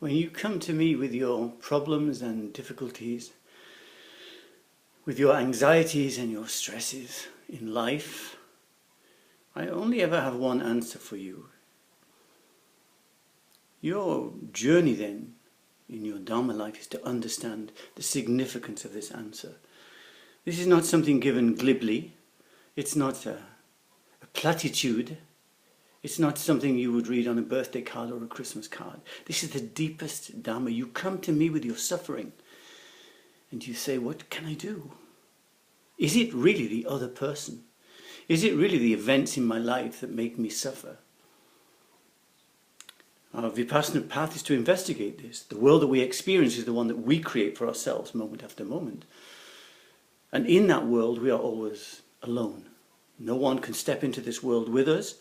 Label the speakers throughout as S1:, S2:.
S1: When you come to me with your problems and difficulties, with your anxieties and your stresses in life, I only ever have one answer for you. Your journey then in your Dharma life is to understand the significance of this answer. This is not something given glibly. It's not a platitude. It's not something you would read on a birthday card or a Christmas card. This is the deepest Dharma. You come to me with your suffering and you say, what can I do? Is it really the other person? Is it really the events in my life that make me suffer? Our Vipassana path is to investigate this. The world that we experience is the one that we create for ourselves moment after moment. And in that world we are always alone. No one can step into this world with us,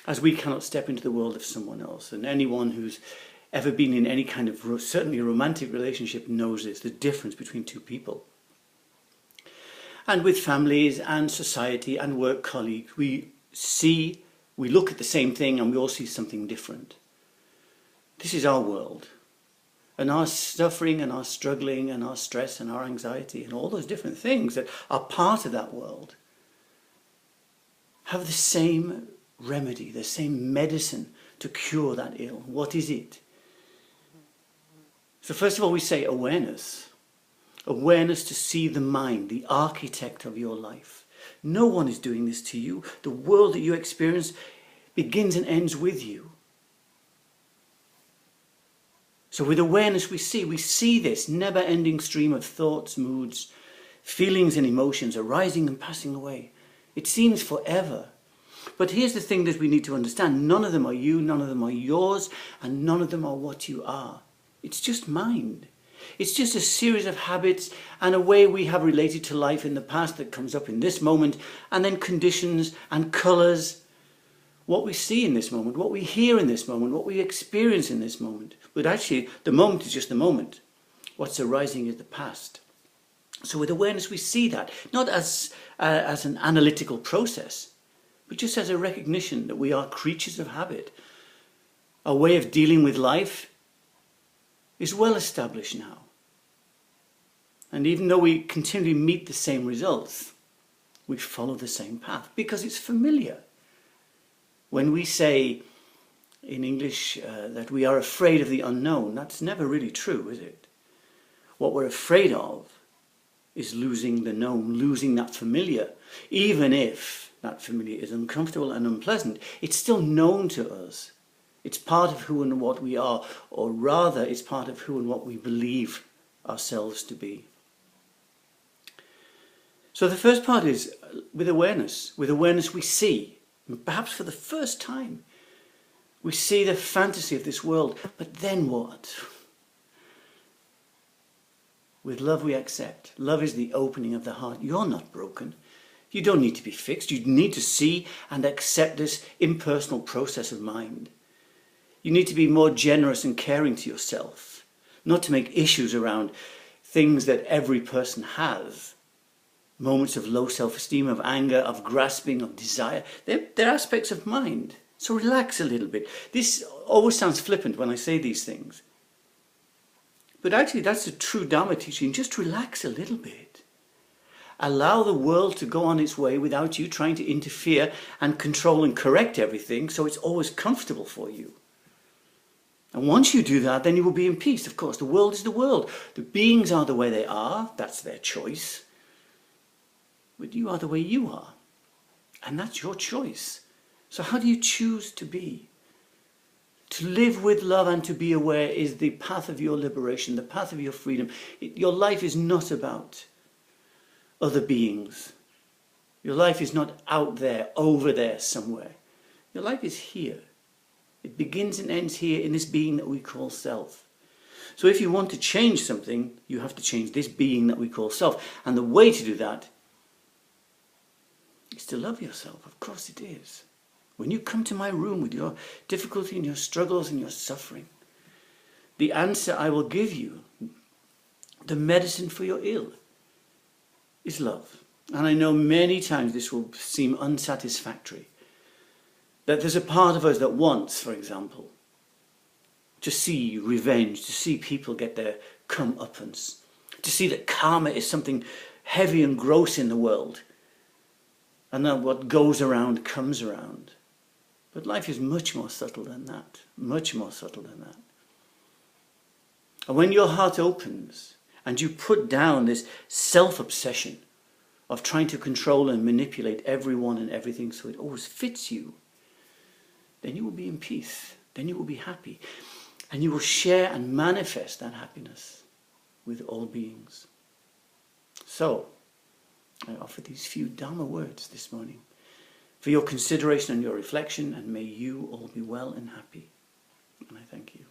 S1: as we cannot step into the world of someone else. And anyone who's ever been in any kind of, certainly a romantic relationship, knows this, the difference between two people. And with families and society and work colleagues, we look at the same thing and we all see something different. This is our world. And our suffering and our struggling and our stress and our anxiety and all those different things that are part of that world have the same remedy, the same medicine to cure that ill. What is it? So first of all we say awareness. Awareness to see the mind, the architect of your life. No one is doing this to you. The world that you experience begins and ends with you. So with awareness we see this never-ending stream of thoughts, moods, feelings and emotions arising and passing away. It seems forever. But here's the thing that we need to understand. None of them are you, none of them are yours, and none of them are what you are. It's just mind. It's just a series of habits and a way we have related to life in the past that comes up in this moment, and then conditions and colours. What we see in this moment, what we hear in this moment, what we experience in this moment. But actually, the moment is just the moment. What's arising is the past. So with awareness we see that, not as an analytical process, but just as a recognition that we are creatures of habit. Our way of dealing with life is well established now. And even though we continually meet the same results, we follow the same path because it's familiar. When we say in English that we are afraid of the unknown, that's never really true, is it? What we're afraid of is losing the known, losing that familiar. Even if that familiar is uncomfortable and unpleasant, it's still known to us. It's part of who and what we are, or rather it's part of who and what we believe ourselves to be. So the first part is with awareness. With awareness we see, perhaps for the first time, we see the fantasy of this world. But then what? With love we accept. Love is the opening of the heart. You're not broken. You don't need to be fixed. You need to see and accept this impersonal process of mind. You need to be more generous and caring to yourself, not to make issues around things that every person has. Moments of low self-esteem, of anger, of grasping, of desire. They're aspects of mind. So relax a little bit. This always sounds flippant when I say these things. But actually that's the true Dharma teaching. Just relax a little bit. Allow the world to go on its way without you trying to interfere and control and correct everything so it's always comfortable for you. And once you do that, then you will be in peace. Of course, the world is the world. The beings are the way they are. That's their choice. But you are the way you are. And that's your choice. So how do you choose to be? To live with love and to be aware is the path of your liberation, the path of your freedom. Your life is not about other beings. Your life is not out there, over there somewhere. Your life is here. It begins and ends here in this being that we call self. So if you want to change something, you have to change this being that we call self. And the way to do that is to love yourself. Of course it is. When you come to my room with your difficulty and your struggles and your suffering, the answer I will give you, the medicine for your ill, is love. And I know many times this will seem unsatisfactory. That there's a part of us that wants, for example, to see revenge, to see people get their comeuppance, to see that karma is something heavy and gross in the world, and that what goes around comes around. But life is much more subtle than that, much more subtle than that. And when your heart opens and you put down this self-obsession of trying to control and manipulate everyone and everything so it always fits you, then you will be in peace, then you will be happy, and you will share and manifest that happiness with all beings. So, I offer these few Dharma words this morning for your consideration and your reflection, and may you all be well and happy. And I thank you.